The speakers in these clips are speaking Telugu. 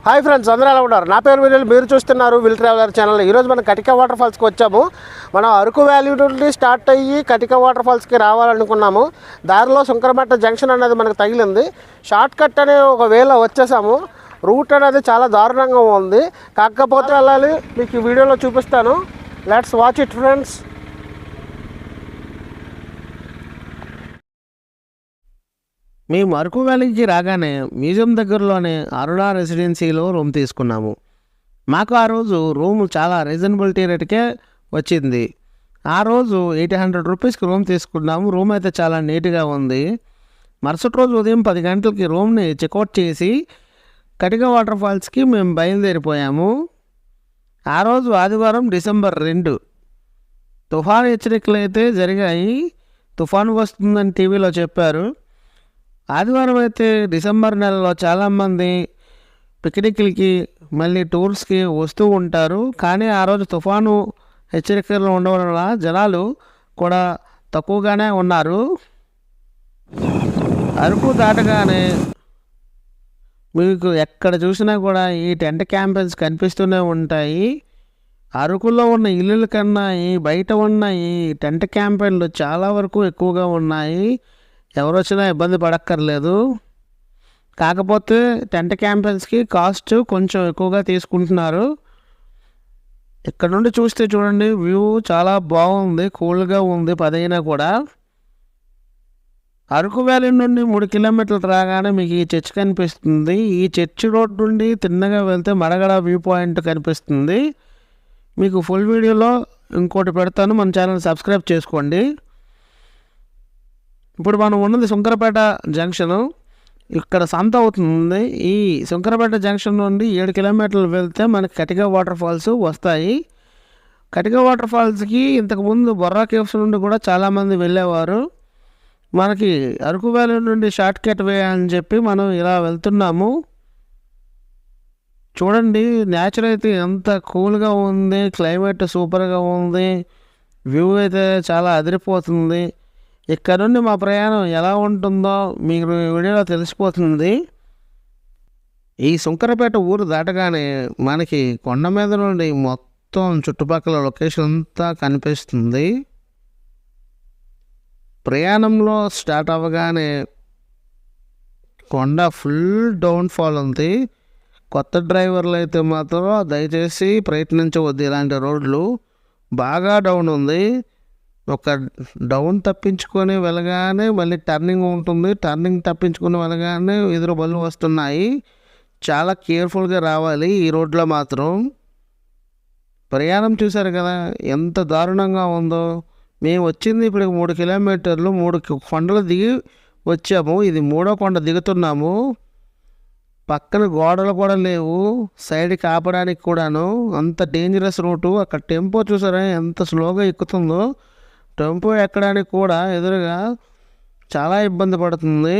హాయ్ ఫ్రెండ్స్, అందరూ ఎలా ఉన్నారు? నా పేరు వినల్, మీరు చూస్తున్నారు విల్ ట్రావెలర్ ఛానల్. ఈరోజు మనం కటికా వాటర్ ఫాల్స్కి వచ్చాము. మనం అరకు వ్యాలీ నుండి స్టార్ట్ అయ్యి కటికా వాటర్ ఫాల్స్కి రావాలనుకున్నాము. దారిలో శంకరమట్ట జంక్షన్ అనేది మనకు తగిలింది. షార్ట్ కట్ అనే ఒక వేలో వచ్చేసాము. రూట్ అనేది చాలా దారుణంగా ఉంది, కాకపోతే వెళ్ళాలి. మీకు ఈ వీడియోలో చూపిస్తాను. Let's watch it friends. మేము అరకు వ్యాలీకి రాగానే మ్యూజియం దగ్గరలోనే అరుణా రెసిడెన్సీలో రూమ్ తీసుకున్నాము. మాకు ఆ రోజు రూమ్ చాలా రీజనబిలిటీ రేట్కే వచ్చింది. ఆ రోజు 800 రూపీస్కి రూమ్ తీసుకున్నాము. రూమ్ అయితే చాలా నీట్గా ఉంది. మరుసటి రోజు ఉదయం 10 గంటలకి రూమ్ని చెక్అవుట్ చేసి కటికా వాటర్ ఫాల్స్కి మేము బయలుదేరిపోయాము. ఆ రోజు ఆదివారం డిసెంబర్ 2. తుఫాను హెచ్చరికలు అయితే జరిగాయి. తుఫాను వస్తుందని టీవీలో చెప్పారు. ఆదివారం అయితే డిసెంబర్ నెలలో చాలామంది పిక్నిక్లకి మళ్ళీ టూర్స్కి వస్తూ ఉంటారు. కానీ ఆ రోజు తుఫాను హెచ్చరికలు ఉండడం వల్ల జనాలు కూడా తక్కువగానే ఉన్నారు. అరకు దాటగానే మీకు ఎక్కడ చూసినా కూడా ఈ టెంట్ క్యాంపెన్స్ కనిపిస్తూనే ఉంటాయి. అరకులో ఉన్న ఇల్లుల కన్నా ఈ బయట ఉన్న ఈ టెంట్ క్యాంపెన్లు చాలా వరకు ఎక్కువగా ఉన్నాయి. ఎవరు వచ్చినా ఇబ్బంది పడక్కర్లేదు. కాకపోతే టెంట్ క్యాంపెన్స్కి కాస్ట్ కొంచెం ఎక్కువగా తీసుకుంటున్నారు. ఇక్కడ నుండి చూస్తే చూడండి, వ్యూ చాలా బాగుంది, కూల్గా ఉంది. 10 అయినా కూడా అరకు వ్యాలీ నుండి 3 కిలోమీటర్లు రాగానే మీకు ఈ చర్చ్ కనిపిస్తుంది. ఈ చర్చ్ రోడ్ నుండి తిన్నగా వెళ్తే మడగడ వ్యూ పాయింట్ కనిపిస్తుంది. మీకు ఫుల్ వీడియోలో ఇంకోటి పెడతాను, మన ఛానల్ సబ్స్క్రైబ్ చేసుకోండి. ఇప్పుడు మనం ఉన్నది శంకరపేట జంక్షను. ఇక్కడ సంత అవుతుంది. ఈ శంకరపేట జంక్షన్ నుండి 7 కిలోమీటర్లు వెళ్తే మనకి కటికా వాటర్ ఫాల్స్ వస్తాయి. కటికా వాటర్ ఫాల్స్కి ఇంతకుముందు బొర్రా కేవ్స్ నుండి కూడా చాలామంది వెళ్ళేవారు. మనకి అరకు వ్యాలీ నుండి షార్ట్ కట్ వే అని చెప్పి మనం ఇలా వెళ్తున్నాము. చూడండి, నేచర్ అయితే ఎంత కూల్గా ఉంది, క్లైమేట్ సూపర్గా ఉంది, వ్యూ అయితే చాలా అదిరిపోతుంది. ఇక్కడ నుండి మా ప్రయాణం ఎలా ఉంటుందో మీకు వీడియోలో తెలిసిపోతుంది. ఈ శంకరపేట ఊరు దాటగానే మనకి కొండ మీద నుండి మొత్తం చుట్టుపక్కల లొకేషన్ అంతా కనిపిస్తుంది. ప్రయాణంలో స్టార్ట్ అవ్వగానే కొండ ఫుల్ డౌన్ఫాల్ ఉంది. కొత్త డ్రైవర్లు అయితే మాత్రం దయచేసి ప్రయత్నించవద్దు. ఇలాంటి రోడ్లు బాగా డౌన్ ఉంది. ఒక డౌన్ తప్పించుకొని వెళ్ళగానే మళ్ళీ టర్నింగ్ ఉంటుంది. టర్నింగ్ తప్పించుకొని వెళ్ళగానే ఎదురు బళ్ళు వస్తున్నాయి. చాలా కేర్ఫుల్గా రావాలి ఈ రోడ్లో మాత్రం. ప్రయాణం చూశారు కదా ఎంత దారుణంగా ఉందో. మేము వచ్చింది ఇప్పుడు 3 కిలోమీటర్లు, 3 కొండలు దిగి వచ్చాము. ఇది 3వ కొండ దిగుతున్నాము. పక్కన గోడలు కూడా లేవు, సైడ్కి ఆపడానికి కూడాను. అంత డేంజరస్ రూటు. అక్కడ టెంపో చూసారా ఎంత స్లోగా ఎక్కుతుందో. టెంపో ఎక్కడానికి కూడా ఎదురుగా చాలా ఇబ్బంది పడుతుంది.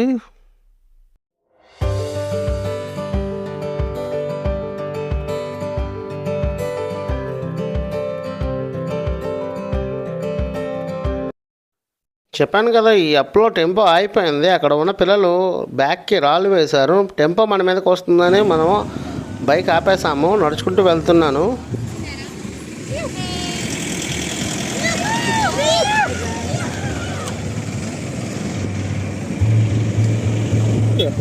చెప్పాను కదా, ఈ అప్లో టెంపో ఆగిపోయింది. అక్కడ ఉన్న పిల్లలు బ్యాక్కి రాళ్ళు వేశారు. టెంపో మన మీదకి వస్తుందని మనం బైక్ ఆపేసాము. నడుచుకుంటూ వెళ్తున్నాను.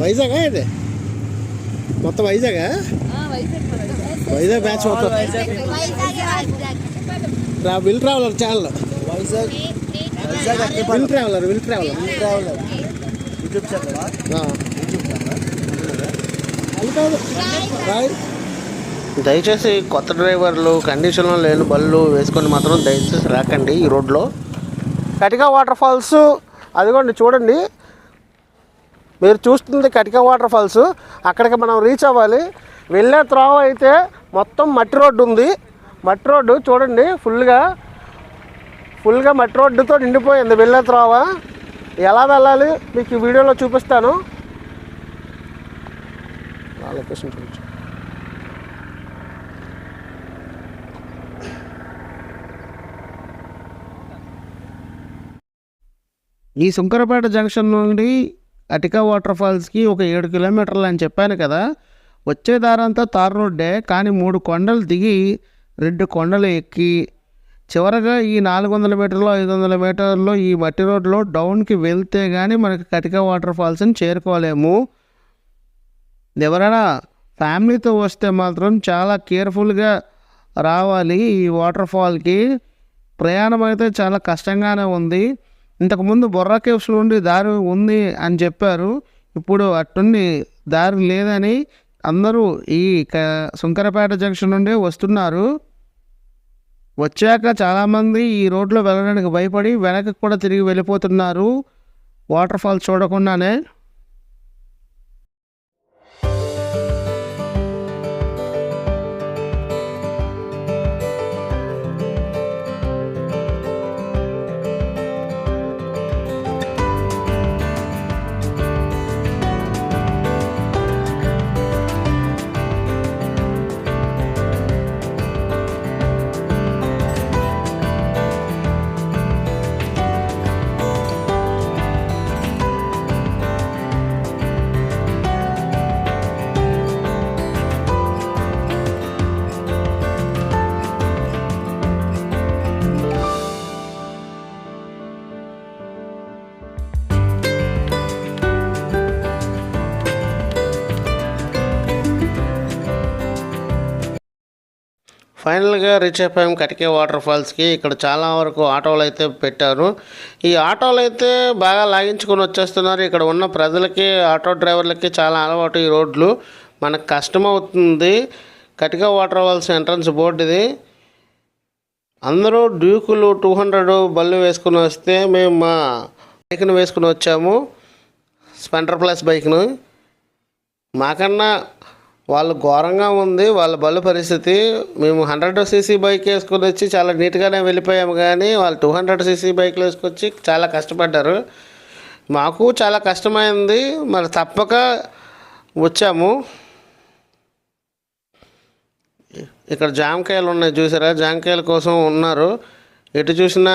వైజాగ్ ఇది మొత్తం వైజాగ్ బ్యాచ్ మొత్తం will traveller channel. Will traveller YouTube channel. దయచేసి కొత్త డ్రైవర్లు, కండిషన్లో లేని బళ్ళు వేసుకొని మాత్రం దయచేసి రాకండి ఈ రోడ్లో. కటికా వాటర్ ఫాల్స్ అదిగోండి చూడండి. మీరు చూస్తుంది కటికా వాటర్ ఫాల్స్. అక్కడికి మనం రీచ్ అవ్వాలి. వెళ్ళే త్రోవ అయితే మొత్తం మట్టి రోడ్డు ఉంది. మట్టి రోడ్డు చూడండి, ఫుల్గా మట్టి రోడ్డుతో నిండిపోయింది వెళ్ళే త్రోవ. ఎలా వెళ్ళాలి మీకు ఈ వీడియోలో చూపిస్తాను. లొకేషన్ చూపించు. ఈ శంకరపేట జంక్షన్ నుండి కటికా వాటర్ ఫాల్స్కి ఒక 7 కిలోమీటర్లు అని చెప్పాను కదా. వచ్చే దారంతా తార్ రోడ్డే, కానీ 3 కొండలు దిగి 2 కొండలు ఎక్కి చివరగా ఈ 400 మీటర్లు 500 మీటర్లో ఈ మట్టి రోడ్లో డౌన్కి వెళ్తే కానీ మనకి కటికా వాటర్ ఫాల్స్ని చేరుకోలేము. ఎవరైనా ఫ్యామిలీతో వస్తే మాత్రం చాలా కేర్ఫుల్గా రావాలి. ఈ వాటర్ ఫాల్కి ప్రయాణం అయితే చాలా కష్టంగానే ఉంది. ఇంతకుముందు బొర్రా కేవ్స్ నుండి దారి ఉంది అని చెప్పారు, ఇప్పుడు అట్టుండి దారి లేదని అందరూ ఈ సుంకరపేట జంక్షన్ నుండి వస్తున్నారు. వచ్చాక చాలామంది ఈ రోడ్లో వెళ్ళడానికి భయపడి వెనక్కి కూడా తిరిగి వెళ్ళిపోతున్నారు వాటర్ ఫాల్స్ చూడకుండానే. ఫైనల్గా రీచ్ అయిపోయాం కటికే వాటర్ ఫాల్స్కి. ఇక్కడ చాలా వరకు ఆటోలు అయితే పెట్టారు. ఈ ఆటోలు అయితే బాగా లాగించుకొని వచ్చేస్తున్నారు. ఇక్కడ ఉన్న ప్రజలకి, ఆటో డ్రైవర్లకి చాలా అలవాటు ఈ రోడ్లు. మనకు కష్టం అవుతుంది. Katika water falls entrance board ఇది. అందరూ డ్యూకులు 200 బళ్ళు వేసుకుని వస్తే మేము మా బైక్ను వేసుకుని వచ్చాము, స్పెండర్ ప్లస్ బైక్ను. మాకన్నా వాళ్ళు ఘోరంగా ఉంది వాళ్ళ బళ్ళు పరిస్థితి. మేము 100cc బైక్ వేసుకొని వచ్చి చాలా నీట్గానే వెళ్ళిపోయాము, కానీ వాళ్ళు 200cc బైక్లు వేసుకొచ్చి చాలా కష్టపడ్డారు. మాకు చాలా కష్టమైంది, మరి తప్పక వచ్చాము. ఇక్కడ జామకాయలు ఉన్నాయి చూసారా, జామకాయల కోసం ఉన్నారు. ఎటు చూసినా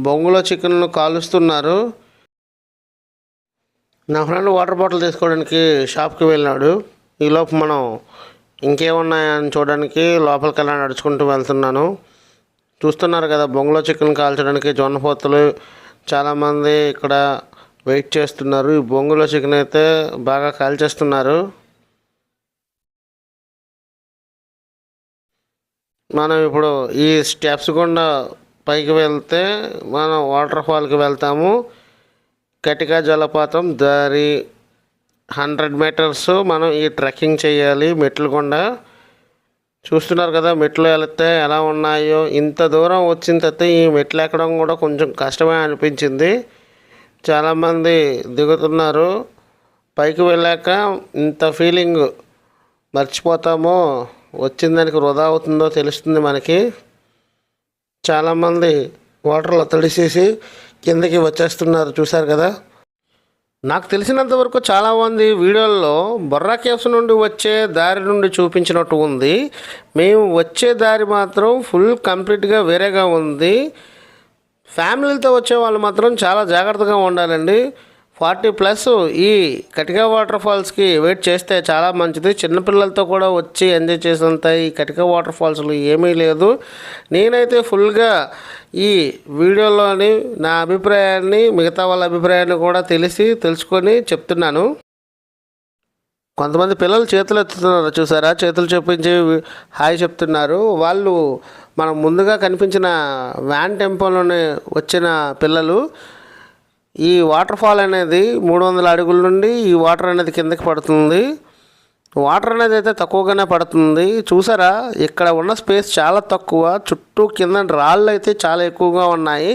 బొంగులో చికెన్ను కాలుస్తున్నారు. నా ఫ్రెండ్ వాటర్ బాటిల్ తీసుకోవడానికి షాప్కి వెళ్ళినాడు. ఈలోపు మనం ఇంకేమున్నాయని చూడడానికి లోపలికి వెళ్ళి నడుచుకుంటూ వెళ్తున్నాను. చూస్తున్నారు కదా, బొంగులో చికెన్ కాల్చడానికి జొన్నపోతులు చాలామంది ఇక్కడ వెయిట్ చేస్తున్నారు. ఈ బొంగులో చికెన్ అయితే బాగా కాల్చేస్తున్నారు. మనం ఇప్పుడు ఈ స్టెప్స్ గుండా పైకి వెళ్తే మనం వాటర్ ఫాల్కి వెళ్తాము. కటికా జలపాతం దారి 100 మీటర్స్ మనం ఈ ట్రెక్కింగ్ చేయాలి మెట్లు గుండా. చూస్తున్నారు కదా మెట్లు వెళితే ఎలా ఉన్నాయో. ఇంత దూరం వచ్చిన తర్వాత ఈ మెట్లు ఎక్కడం కూడా కొంచెం కష్టమే అనిపించింది. చాలామంది దిగుతున్నారు. పైకి వెళ్ళాక ఇంత ఫీలింగ్ మర్చిపోతామో, వచ్చిన దానికి వృధా అవుతుందో తెలుస్తుంది మనకి. చాలామంది వాటర్లో తడిసేసి కిందకి వచ్చేస్తున్నారు, చూశారు కదా. నాకు తెలిసినంతవరకు చాలామంది వీడియోల్లో బొర్రా కేవ్స్ నుండి వచ్చే దారి నుండి చూపించినట్టు ఉంది. మేము వచ్చే దారి మాత్రం ఫుల్ కంప్లీట్గా వేరేగా ఉంది. ఫ్యామిలీతో వచ్చే వాళ్ళు మాత్రం చాలా జాగ్రత్తగా ఉండాలండి. 40+ ఈ కటికా వాటర్ ఫాల్స్కి వెయిట్ చేస్తే చాలా మంచిది. చిన్నపిల్లలతో కూడా వచ్చి ఎంజాయ్ చేసేంత ఈ కటికా వాటర్ ఫాల్స్లో ఏమీ లేదు. నేనైతే ఫుల్గా ఈ వీడియోలోని నా అభిప్రాయాన్ని, మిగతా వాళ్ళ అభిప్రాయాన్ని కూడా తెలుసుకొని చెప్తున్నాను. కొంతమంది పిల్లలు చేతులు ఎత్తుతున్నారు చూసారా, చేతులు చూపించి హాయ్ చెప్తున్నారు. వాళ్ళు మనం ముందుగా కనిపించిన వ్యాన్ టెంపోలోనే వచ్చిన పిల్లలు. ఈ వాటర్ ఫాల్ అనేది 300 అడుగుల నుండి ఈ వాటర్ అనేది కిందకి పడుతుంది. వాటర్ అనేది అయితే తక్కువగానే పడుతుంది. చూసారా, ఇక్కడ ఉన్న స్పేస్ చాలా తక్కువ. చుట్టూ కింద రాళ్ళు అయితే చాలా ఎక్కువగా ఉన్నాయి.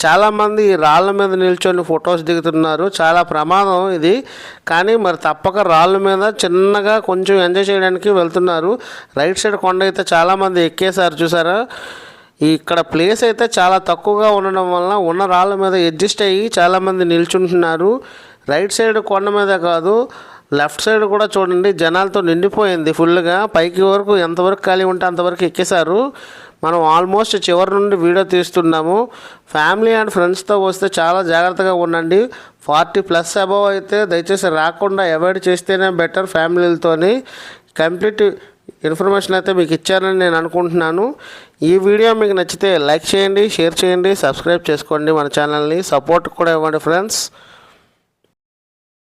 చాలామంది రాళ్ళ మీద నిల్చొని ఫొటోస్ దిగుతున్నారు. చాలా ప్రమాదం ఇది, కానీ మరి తప్పక రాళ్ళ మీద చిన్నగా కొంచెం ఎంజాయ్ చేయడానికి వెళ్తున్నారు. రైట్ సైడ్ కొండ అయితే చాలామంది ఎక్కేశారు చూసారా. ఇక్కడ ప్లేస్ అయితే చాలా తక్కువగా ఉండడం వలన ఉన్న రాళ్ళ మీద అడ్జస్ట్ అయ్యి చాలామంది నిల్చుంటున్నారు. రైట్ సైడ్ కొండ మీద కాదు, లెఫ్ట్ సైడ్ కూడా చూడండి, జనాలతో నిండిపోయింది ఫుల్గా. పైకి వరకు ఎంతవరకు ఖాళీ ఉంటే అంతవరకు ఎక్కేశారు. మనం ఆల్మోస్ట్ చివరి నుండి వీడియో తీస్తున్నాము. ఫ్యామిలీ అండ్ ఫ్రెండ్స్తో వస్తే చాలా జాగ్రత్తగా ఉండండి. 40+ అబవ్ అయితే దయచేసి రాకుండా అవాయిడ్ చేస్తేనే బెటర్. ఫ్యామిలీలతోని కంప్లీట్ ఇన్ఫర్మేషన్ అయితే మీకు ఇచ్చానని నేను అనుకుంటున్నాను. ఈ వీడియో మీకు నచ్చితే లైక్ చేయండి, షేర్ చేయండి, సబ్స్క్రైబ్ చేసుకోండి. మన ఛానల్ని సపోర్ట్ కూడా ఇవ్వండి ఫ్రెండ్స్.